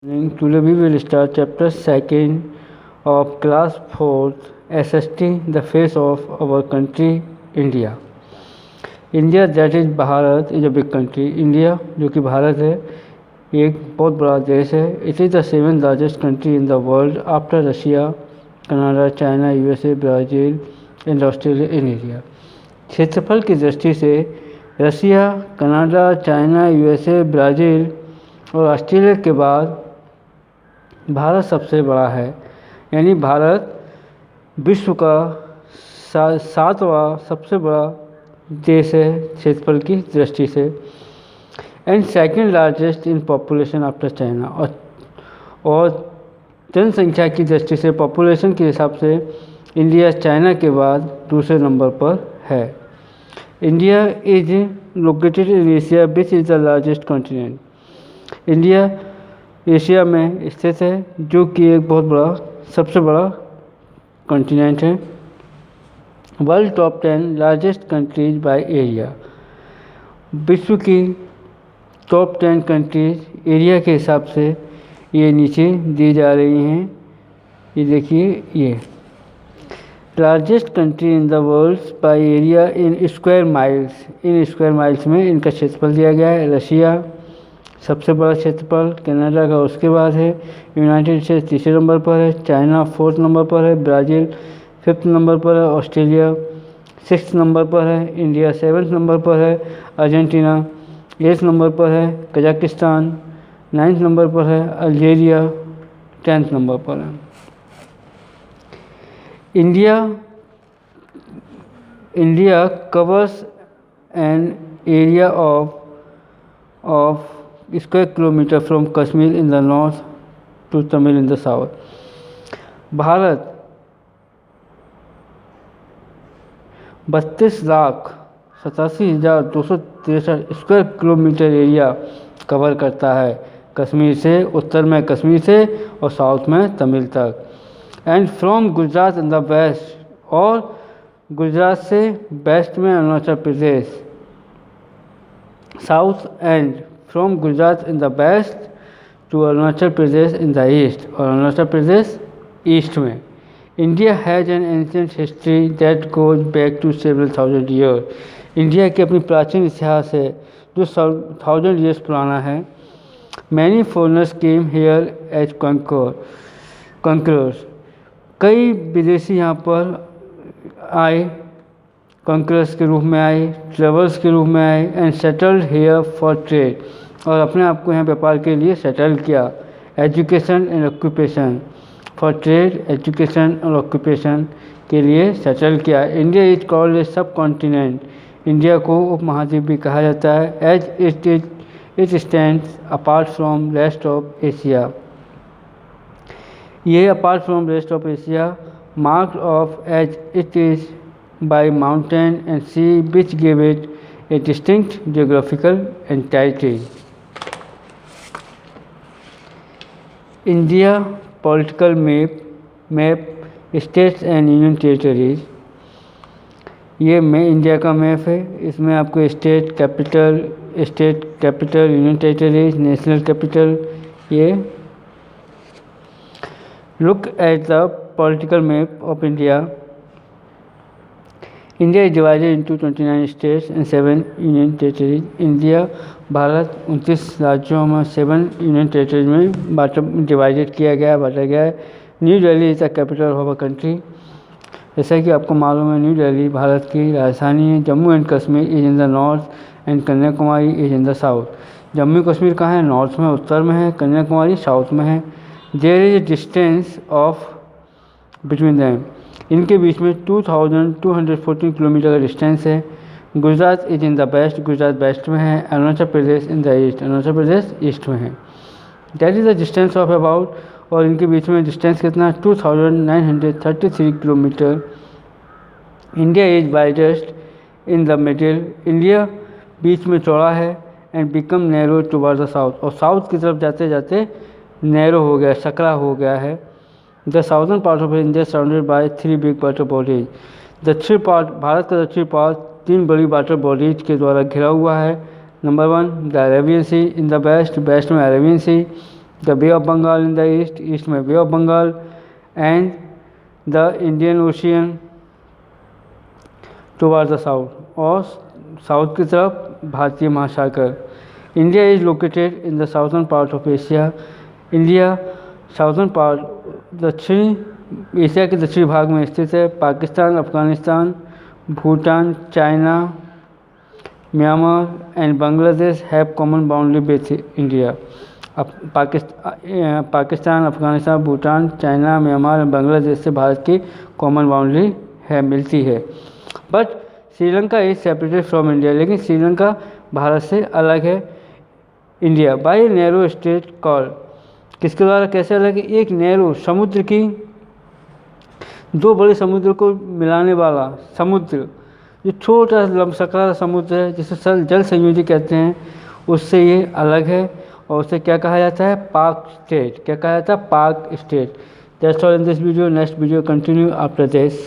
Today we will start chapter 2nd of class 4th SST the face of our country India. India that is Bharat is a big country. India जो कि भारत है एक बहुत बड़ा देश है. It is the 7th largest country in the world after Russia, Canada, China, USA, Brazil and Australia in area. क्षेत्रफल की दृष्टि से रसिया, कनाडा, चाइना, यूएसए, ब्राज़ील और ऑस्ट्रेलिया के बाद भारत सबसे बड़ा है. यानी भारत विश्व का सातवां सबसे बड़ा देश है क्षेत्रफल की दृष्टि से. And second largest in population after China. और जनसंख्या की दृष्टि से पॉपुलेशन के हिसाब से इंडिया चाइना के बाद दूसरे नंबर पर है. India is located in Asia which is the largest continent. India Asia में स्थित है जो कि एक बहुत बड़ा सबसे बड़ा कॉन्टिनेंट है. World top 10 largest countries by area. विश्व की टॉप 10 कंट्रीज एरिया के हिसाब से ये नीचे दी जा रही हैं. ये देखिए, ये largest country in the world by area in square miles. In square miles में इनका क्षेत्रफल दिया गया है. रशिया सबसे बड़ा क्षेत्रफल, कनाडा का उसके बाद है, यूनाइटेड स्टेट्स तीसरे नंबर पर है, चाइना फोर्थ नंबर पर है, ब्राज़ील फिफ्थ नंबर पर है, ऑस्ट्रेलिया सिक्स नंबर पर है, इंडिया सेवन्थ नंबर पर है, अर्जेंटीना एट्थ नंबर पर है, कजाकिस्तान नाइन्थ नंबर पर है, अल्जीरिया 10th नंबर पर है. India covers an area of square kilometre from Kashmir in the north to Tamil in the south. Bharat 32,87,263 square kilometre area cover करता है. कश्मीर से, उत्तर में कश्मीर से और साउथ में तमिल तक. And from Gujarat in the west. और गुजरात से वेस्ट में Arunachal Pradesh. South and from Gujarat in the west to Arunachal Pradesh in the east. और अरुणाचल प्रदेश ईस्ट में. India has an ancient history that goes back to several thousand year. India की अपनी प्राचीन इतिहास है जो 1000 ईयर्स पुराना है. Many foreigners came here as conquerors. कई विदेशी यहाँ पर आए, कॉन्करर्स के रूप में आए, ट्रेवल्स के रूप में आए. And settled here for trade. और अपने आप को यहाँ व्यापार के लिए सेटल किया. Education and occupation. For trade, education और ऑक्यूपेशन के लिए सेटल किया. इंडिया इज कॉल्ड ए सब कॉन्टिनेंट. इंडिया को उपमहाद्वीप भी कहा जाता है. As it stands apart from rest of Asia. ये apart from rest of Asia marked off as it is by mountain and sea which give it a distinct geographical entity. India political map states and union territories. ये India का map है. इसमें आपको state capital, union territories, national capital. ये look at the political map of India. India is divided into 29 states and 7 union territories. India Bharat 29 राज्यों में 7 union territories में divided किया गया, बांटा गया है. New Delhi is the capital of a country. जैसा कि आपको मालूम है, न्यू दिल्ली भारत की राजधानी है. Jammu and Kashmir is in the north and Kanyakumari is in the south. Jammu Kashmir कहाँ है? नॉर्थ में, उत्तर में है. कन्याकुमारी साउथ में है. There is a distance of between them. इनके बीच में 2214 किलोमीटर का डिस्टेंस है. Gujarat is in the west. Gujarat west में है. Arunachal Pradesh in the east. Arunachal Pradesh east में है. That is the distance of about. और इनके बीच में डिस्टेंस कितना है? 2933 kilometre. India is widest in the middle. India बीच में चौड़ा है. And become narrow toward the south. और साउथ की तरफ जाते जाते नैरो हो गया, सकरा हो गया है. The southern part of India surrounded by 3 big water bodies. दक्षिण पार्ट, भारत का दक्षिण पार्ट 3 बड़ी वाटर बॉडीज के द्वारा घिरा हुआ है. Number 1 the Arabian sea in the west. West में Arabian sea. The bay of Bengal in the east, east में bay of Bengal, and the Indian ocean toward the south, और साउथ की तरफ भारतीय महासागर। India is located in the southern part of Asia, India southern part दक्षिणी Asia के दक्षिणी भाग में स्थित है। Pakistan, Afghanistan, Bhutan, China, Myanmar and Bangladesh have common boundary with India. अब पाकिस्तान, अफगानिस्तान, भूटान, चाइना, म्यांमार और बांग्लादेश से भारत की कॉमन बाउंड्री है, मिलती है। But Sri Lanka is separated from India, लेकिन श्रीलंका भारत से अलग है। India by narrow straight call, किसके द्वारा, कैसे अलग है? एक नैरो समुद्र की, दो बड़े समुद्र को मिलाने वाला समुद्र, जो छोटा लम्बसकरा समुद्र है जिसे जल संयोजी कहते हैं, उससे ये अलग है। और उसे क्या कहा जाता है? पाक स्टेट। क्या कहा जाता है? पाक state. That's all in this video. Next video continue after this.